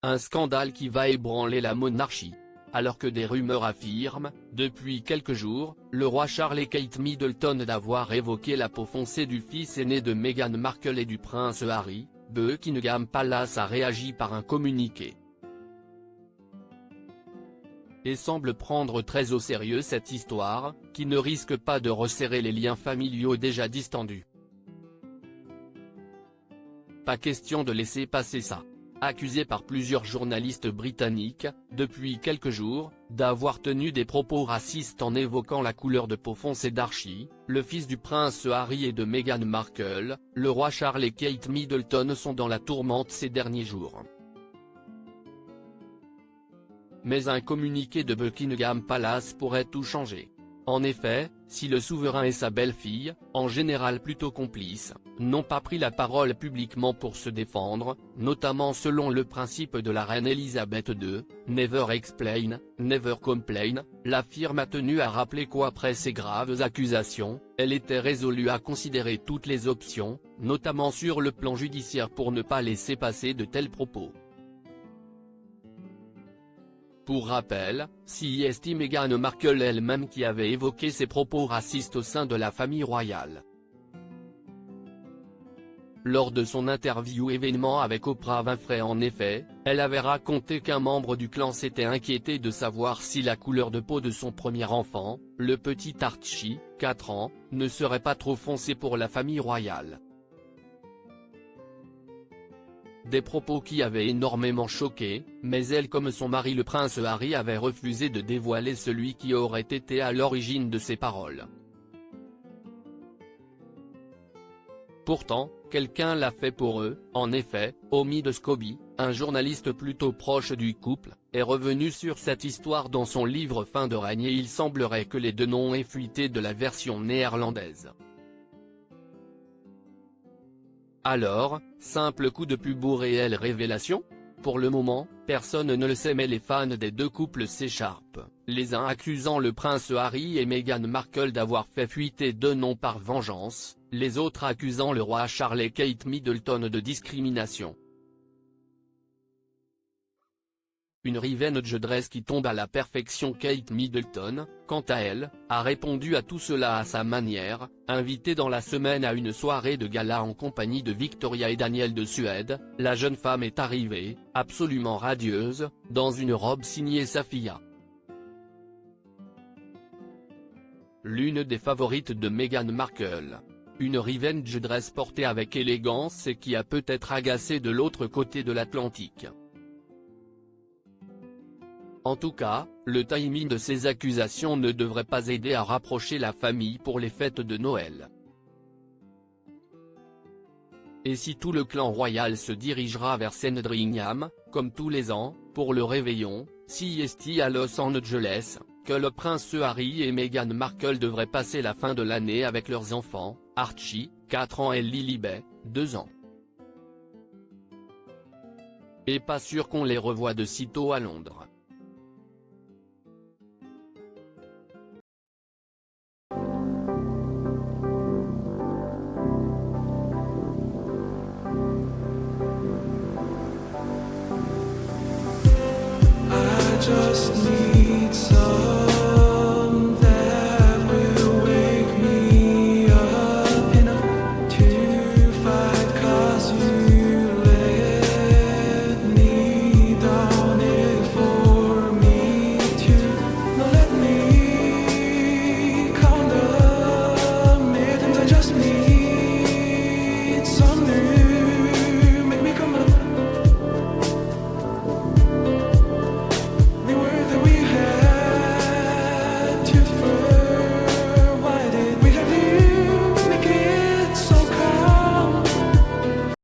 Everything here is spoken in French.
Un scandale qui va ébranler la monarchie. Alors que des rumeurs affirment, depuis quelques jours, le roi Charles et Kate Middleton d'avoir évoqué la peau foncée du fils aîné de Meghan Markle et du prince Harry, Buckingham Palace a réagi par un communiqué. Et semble prendre très au sérieux cette histoire, qui ne risque pas de resserrer les liens familiaux déjà distendus. Pas question de laisser passer ça. Accusé par plusieurs journalistes britanniques, depuis quelques jours, d'avoir tenu des propos racistes en évoquant la couleur de peau foncée d'Archie, le fils du prince Harry et de Meghan Markle, le roi Charles et Kate Middleton sont dans la tourmente ces derniers jours. Mais un communiqué de Buckingham Palace pourrait tout changer. En effet, si le souverain et sa belle-fille, en général plutôt complices, n'ont pas pris la parole publiquement pour se défendre, notamment selon le principe de la reine Elisabeth II, « Never explain, never complain », la firme a tenu à rappeler qu'après ces graves accusations, elle était résolue à considérer toutes les options, notamment sur le plan judiciaire pour ne pas laisser passer de tels propos. Pour rappel, CST Meghan Markle elle-même qui avait évoqué ses propos racistes au sein de la famille royale. Lors de son interview événement avec Oprah Winfrey en effet, elle avait raconté qu'un membre du clan s'était inquiété de savoir si la couleur de peau de son premier enfant, le petit Archie, 4 ans, ne serait pas trop foncé pour la famille royale. Des propos qui avaient énormément choqué, mais elle comme son mari le prince Harry avait refusé de dévoiler celui qui aurait été à l'origine de ces paroles. Pourtant, quelqu'un l'a fait pour eux, en effet, Omid Scobie, un journaliste plutôt proche du couple, est revenu sur cette histoire dans son livre Fin de règne et il semblerait que les deux noms aient fuité de la version néerlandaise. Alors, simple coup de pub ou réelle révélation? Pour le moment, personne ne le sait mais les fans des deux couples s'écharpent, les uns accusant le prince Harry et Meghan Markle d'avoir fait fuiter deux noms par vengeance, les autres accusant le roi Charles et Kate Middleton de discrimination. Une revenge dress qui tombe à la perfection. Kate Middleton, quant à elle, a répondu à tout cela à sa manière, invitée dans la semaine à une soirée de gala en compagnie de Victoria et Daniel de Suède, la jeune femme est arrivée, absolument radieuse, dans une robe signée Safiya. L'une des favorites de Meghan Markle. Une revenge dress portée avec élégance et qui a peut-être agacé de l'autre côté de l'Atlantique. En tout cas, le timing de ces accusations ne devrait pas aider à rapprocher la famille pour les fêtes de Noël. Et si tout le clan royal se dirigera vers Sandringham, comme tous les ans, pour le réveillon, CST à Los Angeles, que le prince Harry et Meghan Markle devraient passer la fin de l'année avec leurs enfants, Archie, 4 ans et Lilibet, 2 ans. Et pas sûr qu'on les revoie de sitôt à Londres.